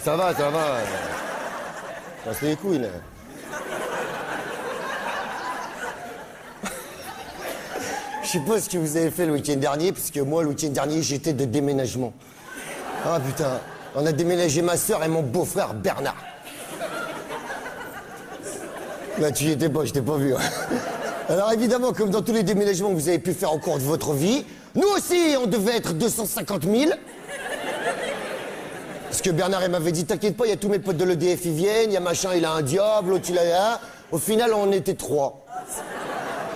Ça va, ça va. Casse les couilles, là. Je sais pas ce que vous avez fait le week-end dernier, parce que moi, le week-end dernier, j'étais de déménagement. Ah putain, on a déménagé ma soeur et mon beau-frère Bernard. Là, tu y étais pas, je t'ai pas vu. Hein. Alors évidemment, comme dans tous les déménagements que vous avez pu faire au cours de votre vie, nous aussi, on devait être 250 000. Parce que Bernard, il m'avait dit, t'inquiète pas, il y a tous mes potes de l'EDF, ils viennent, il y a machin, il a un diable, l'autre, il a là. Au final, on était 3.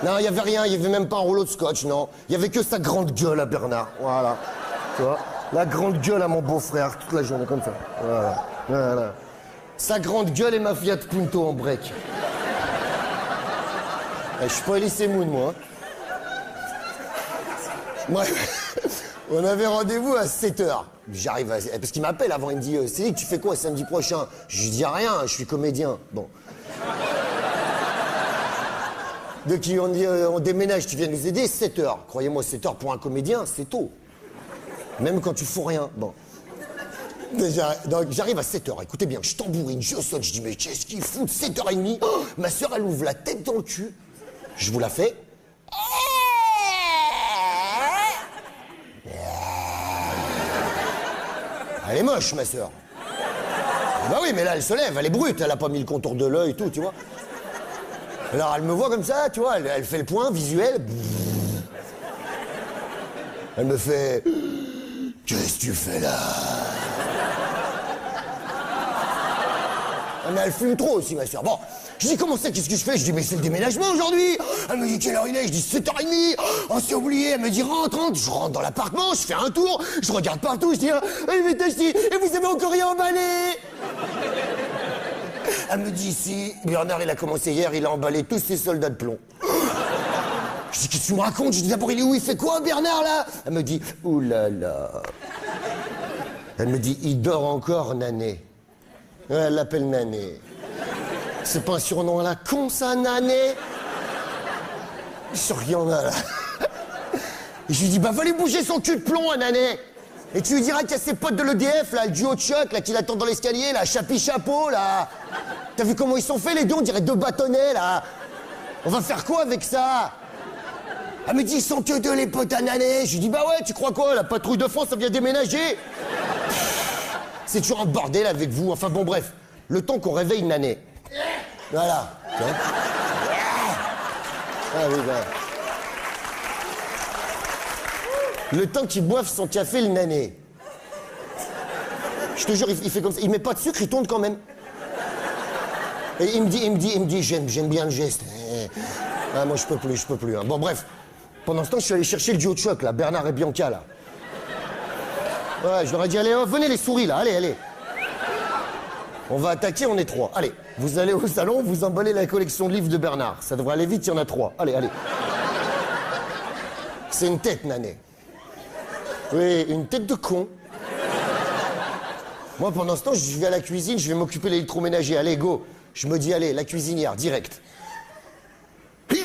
Non, il y avait rien, il y avait même pas un rouleau de scotch, non. Il y avait que sa grande gueule à Bernard, voilà. Tu vois, la grande gueule à mon beau-frère, toute la journée, comme ça. Voilà, voilà. Sa grande gueule et ma Fiat Punto en break. Je suis pas Elise Moon, moi. Moi, on avait rendez-vous à 7h. J'arrive à... Parce qu'il m'appelle avant, il me dit « Céline, tu fais quoi samedi prochain ?» Je lui dis rien, je suis comédien. Bon. Donc on dit on déménage, tu viens nous aider, 7h. Croyez-moi, 7h pour un comédien, c'est tôt. Même quand tu fous rien. Bon. Déjà, donc j'arrive à 7h, écoutez bien, je tambourine, je saute, je dis mais qu'est-ce qu'il fout, 7h30, oh, ma soeur elle ouvre la tête dans le cul. Je vous la fais. Elle est moche, ma soeur. Bah oui, mais là elle se lève, elle est brute, elle a pas mis le contour de l'œil et tout, tu vois. Alors elle me voit comme ça, tu vois, elle fait le point visuel. Elle me fait... Qu'est-ce que tu fais là? Mais elle fume trop aussi, ma soeur. Bon, je dis comment ça, qu'est-ce que je fais? Je dis mais c'est le déménagement aujourd'hui. Elle me dit quelle heure il est? Je dis 7h30. Oh, c'est oublié. Elle me dit rentre. Je rentre dans l'appartement, je fais un tour, je regarde partout, je dis mais Tachi, et vous avez encore rien emballé? Elle me dit si, Bernard il a commencé hier, il a emballé tous ses soldats de plomb. Je dis qu'est-ce que tu me racontes? Je dis d'abord il est où? Il fait quoi Bernard là? Elle me dit oulala. Elle me dit il dort encore Nané. Elle l'appelle Nané. C'est pas un surnom à la con, ça, Nané? Je suis qu'il y en a, là. Et je lui dis, bah, va lui bouger son cul de plomb, à Nané. Et tu lui diras qu'il y a ses potes de l'EDF, là, le duo de choc, là, qui l'attendent dans l'escalier, là, chapi-chapeau, là. T'as vu comment ils sont faits, les deux? On dirait 2 bâtonnets, là. On va faire quoi avec ça? Elle me dit, ils sont que 2, les potes à Nané. Je lui dis, bah ouais, tu crois quoi? La patrouille de France, ça vient déménager. C'est toujours un bordel avec vous. Enfin bon, bref. Le temps qu'on réveille Nané. Voilà. Ah oui, voilà. Le temps qu'il boive son café, le Nané. Je te jure, il fait comme ça. Il met pas de sucre, il tourne quand même. Et il me dit, j'aime bien le geste. Ah, moi, je peux plus. Hein. Bon, bref. Pendant ce temps, je suis allé chercher le duo de choc, là. Bernard et Bianca, là. Ouais, je leur ai dit, allez, venez les souris, là, allez. On va attaquer, on est 3. Allez, vous allez au salon, vous emballez la collection de livres de Bernard. Ça devrait aller vite, il y en a 3. Allez. C'est une tête, Nané. Oui, une tête de con. Moi, pendant ce temps, je vais à la cuisine, je vais m'occuper de l'électroménager. Allez, go. Je me dis, allez, la cuisinière, direct. Mais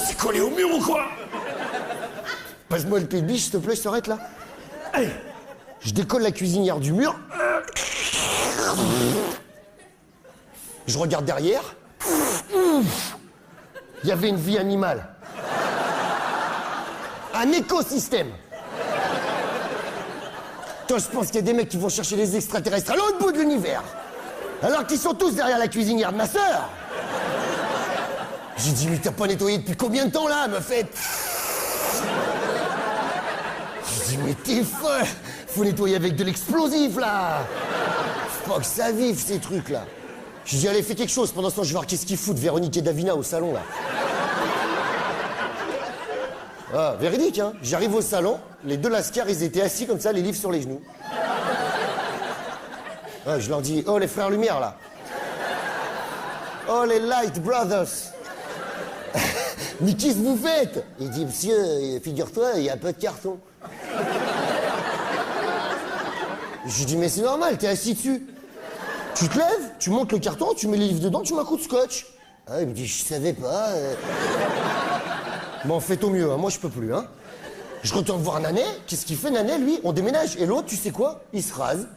c'est collé au mur ou quoi? Passe-moi le pied de biche, s'il te plaît, je t'arrête là. Allez, je décolle la cuisinière du mur. Je regarde derrière. Il y avait une vie animale. Un écosystème. Toi, je pense qu'il y a des mecs qui vont chercher les extraterrestres à l'autre bout de l'univers. Alors qu'ils sont tous derrière la cuisinière de ma sœur. J'ai dit, mais t'as pas nettoyé depuis combien de temps là? Elle me fait... J'ai dit, mais t'es folle! Faut nettoyer avec de l'explosif, là! Faut pas que ça vive, ces trucs-là. J'ai dit, allez, fais quelque chose. Pendant ce temps, je vais voir qu'est-ce qu'ils foutent, Véronique et Davina, au salon, là. Ah, véridique, hein. J'arrive au salon, les 2 lascars, ils étaient assis comme ça, les livres sur les genoux. Ah, je leur dis, oh, les frères Lumière, là. Oh, les Light Brothers. Mais qu'est-ce que vous faites? Il dit, monsieur, figure-toi, il y a un peu de carton. Je lui dis, mais c'est normal, t'es assis dessus. Tu te lèves, tu montes le carton, tu mets les livres dedans, tu mets un coup de scotch. Ah, il me dit, je savais pas. Bon, faites au mieux, hein. Moi je peux plus, hein. Je retourne voir Nanet. Qu'est-ce qu'il fait, Nanet, lui? On déménage. Et l'autre, tu sais quoi? Il se rase.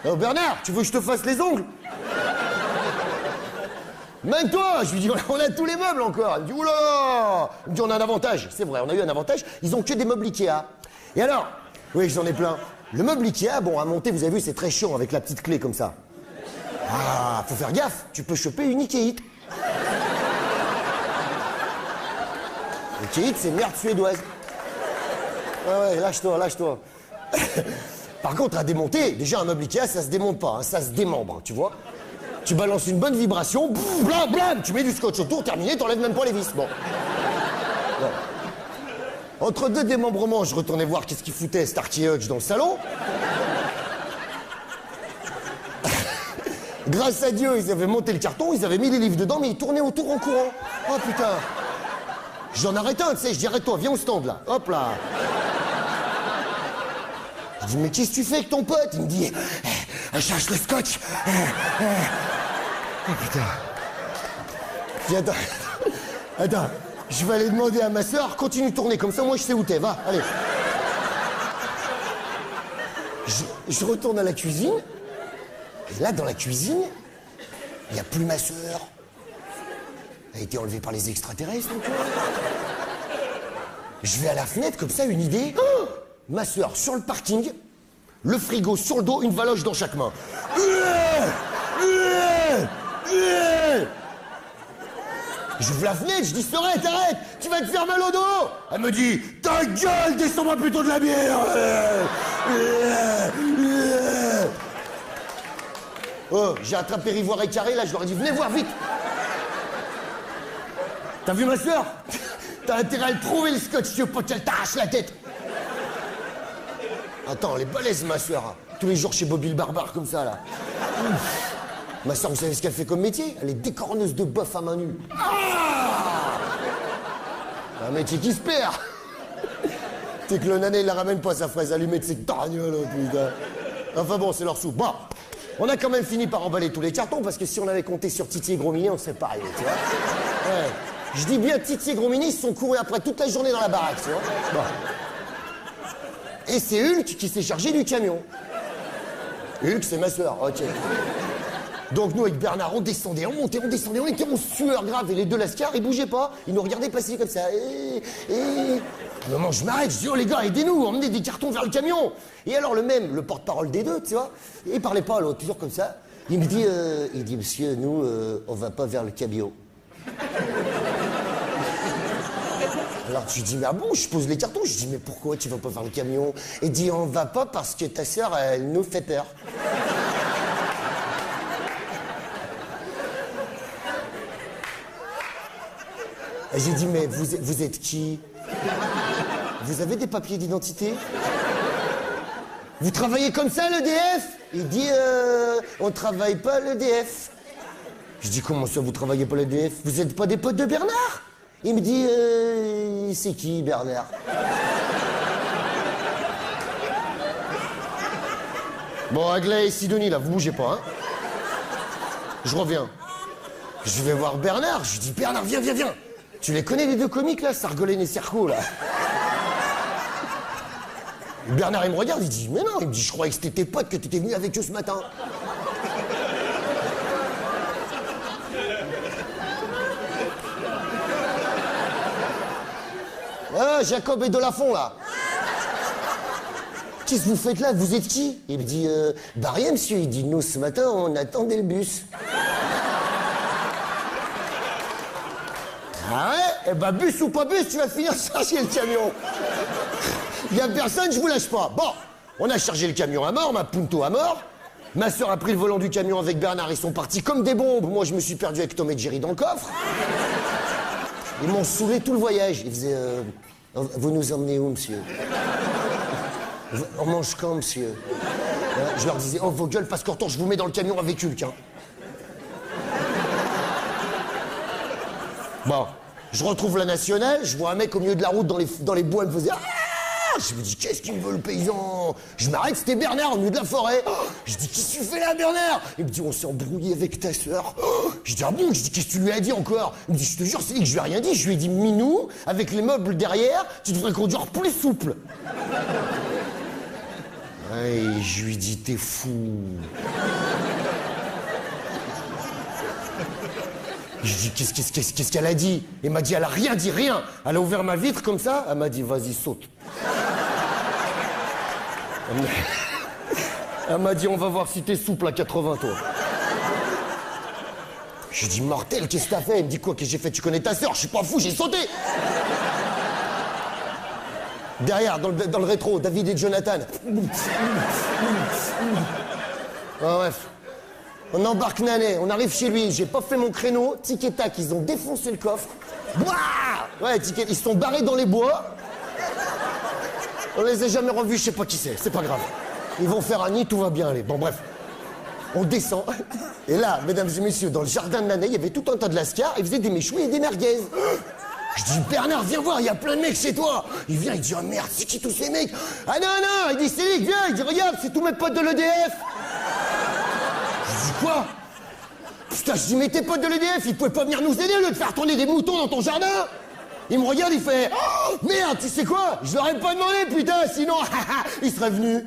Oh, Bernard, tu veux que je te fasse les ongles? Même toi! Je lui dis, on a tous les meubles encore. Il me dit, oula! Il me dit, on a un avantage. C'est vrai, on a eu un avantage. Ils ont que des meubles Ikea. Et alors? Oui, j'en ai plein. Le meuble Ikea, bon, à monter, vous avez vu, c'est très chiant avec la petite clé comme ça. Ah, faut faire gaffe. Tu peux choper une Ikea. Ikea, c'est merde suédoise. Ouais, lâche-toi, lâche-toi. Par contre, à démonter, déjà un meuble Ikea, ça se démonte pas, hein, ça se démembre, tu vois. Tu balances une bonne vibration, blam, blam, tu mets du scotch autour, terminé, t'enlèves même pas les vis. Bon. Ouais. Entre deux démembrements, je retournais voir qu'est-ce qu'il foutait Starkey Hutch dans le salon. Grâce à Dieu, ils avaient monté le carton, ils avaient mis les livres dedans, mais ils tournaient autour en courant. Oh putain. J'en arrête un, tu sais, je dis arrête-toi, viens au stand là. Hop là. Je dis mais qu'est-ce que tu fais avec ton pote? Il me dit cherche le scotch. Oh putain. Je dis attends, je vais aller demander à ma soeur, continue de tourner comme ça, moi je sais où t'es, va, allez. Je retourne à la cuisine, et là dans la cuisine, il n'y a plus ma soeur. Elle a été enlevée par les extraterrestres encore. Je vais à la fenêtre comme ça, une idée. Oh, ma soeur sur le parking, le frigo sur le dos, une valoche dans chaque main. J'ouvre la fenêtre, je dis arrête, arrête, tu vas te faire mal au dos. Elle me dit ta gueule, descends-moi plutôt de la bière. Oh, j'ai attrapé Rivoire et Carré, là je leur ai dit venez voir vite. T'as vu ma soeur? T'as intérêt à le trouver le scotch, tu veux pas qu'elle t'arrache la tête. Attends, elle est balèze ma soeur. Tous les jours chez Bobby le barbare comme ça là. Ouf. Ma soeur, vous savez ce qu'elle fait comme métier? Elle est décorneuse de bœuf à main nue. Ah, un métier qui se perd. C'est que le nanet il la ramène pas sa fraise allumée de ses targnoles, putain. Enfin bon, c'est leur soupe. Bon, on a quand même fini par emballer tous les cartons parce que si on avait compté sur Titi et Gros Minet, on serait pas arrivé, tu vois. Ouais. Je dis bien Titi et Gros Minet, ils se sont courus après toute la journée dans la baraque, tu vois. Bon. Et c'est Hulk qui s'est chargé du camion. Hulk, c'est ma soeur, ok. Donc nous, avec Bernard, on descendait, on montait, on descendait, on était en sueur grave. Et les deux lascars, ils bougeaient pas. Ils nous regardaient passer comme ça. À un moment, je m'arrête, je dis, oh les gars, aidez-nous, emmenez des cartons vers le camion. Et alors le même, le porte-parole des deux, tu vois, il parlait pas à l'autre, toujours comme ça. Il me dit, monsieur, nous, on va pas vers le camion. Alors je lui dis, mais ah bon, je pose les cartons. Je dis, mais pourquoi tu vas pas vers le camion? Il dit, on va pas parce que ta sœur, elle nous fait peur. Et j'ai dit, mais vous êtes qui? Vous avez des papiers d'identité? Vous travaillez comme ça, l'EDF? Il dit, on travaille pas l'EDF. Je dis, comment ça, vous travaillez pas l'EDF? Vous êtes pas des potes de Bernard? Il me dit, c'est qui, Bernard? Bon, Aglaé et Sidonie, là, vous bougez pas, hein? Je reviens. Je vais voir Bernard. Je lui dis, Bernard, viens, viens, viens. Tu les connais, les deux comiques, là, Sargolène et Serco, là? Bernard, il me regarde, il dit, mais non. Il me dit, je croyais que c'était tes potes, que t'étais venu avec eux ce matin. Ah, Jacob et Delafont, là. Qu'est-ce que vous faites là? Vous êtes qui? Il me dit, bah rien, monsieur. Il dit, nous, ce matin, on attendait le bus. Ah ouais? Eh ben, bus ou pas bus, tu vas finir charger le camion. Il y a personne, je vous lâche pas. Bon, on a chargé le camion à mort, ma punto à mort. Ma soeur a pris le volant du camion avec Bernard, ils sont partis comme des bombes. Moi, je me suis perdu avec Tom et Jerry dans le coffre. Ils m'ont saoulé tout le voyage. Ils faisaient, vous nous emmenez où, monsieur? On mange quand, monsieur? Je leur disais, oh, vos gueules, parce qu'en retour, je vous mets dans le camion avec Hulk, hein. Bon, je retrouve la nationale, je vois un mec au milieu de la route dans les bois, il me faisait ah, Je me dis, qu'est-ce qu'il me veut le paysan? Je m'arrête, c'était Bernard au milieu de la forêt. Je dis, qu'est-ce que tu fais là, Bernard? Il me dit, on s'est embrouillé avec ta sœur. Je dis, ah bon? Je dis, qu'est-ce que tu lui as dit encore? Il me dit, je te jure, c'est dit que je lui ai rien dit. Je lui ai dit, Minou, avec les meubles derrière, tu devrais conduire plus souple. Ouais, je lui dis, t'es fou. Je dis, qu'est-ce qu'elle a dit? Elle m'a dit, elle a rien dit, rien. Elle a ouvert ma vitre comme ça, elle m'a dit, vas-y, saute. Elle m'a dit, on va voir si t'es souple à 80, toi. Je dis, mortel, qu'est-ce que t'as fait? Elle me dit, quoi, qu'est-ce que j'ai fait? Tu connais ta sœur? Je suis pas fou, j'ai sauté. Derrière, dans le rétro, David et Jonathan. Ah, bref. On embarque Nanet, on arrive chez lui, j'ai pas fait mon créneau, tic et tac, ils ont défoncé le coffre. Bouah ouais, ils se sont barrés dans les bois. On les a jamais revus, je sais pas qui c'est pas grave. Ils vont faire un nid, tout va bien aller. Bon bref, on descend. Et là, mesdames et messieurs, dans le jardin de Nanet, il y avait tout un tas de lascars, ils faisaient des méchouis et des merguez. Je dis, Bernard, viens voir, il y a plein de mecs chez toi. Il vient, il dit, oh merde, c'est qui tous ces mecs? Ah non, non, il dit, c'est Nick, viens, il dit, regarde, c'est tous mes potes de l'EDF. Je dis, quoi? Putain, je dis, mais tes potes de l'EDF, ils pouvaient pas venir nous aider au lieu de faire tourner des moutons dans ton jardin? Il me regarde, il fait, oh, merde, tu sais quoi? Je leur ai pas demandé, putain, sinon, ils seraient venus.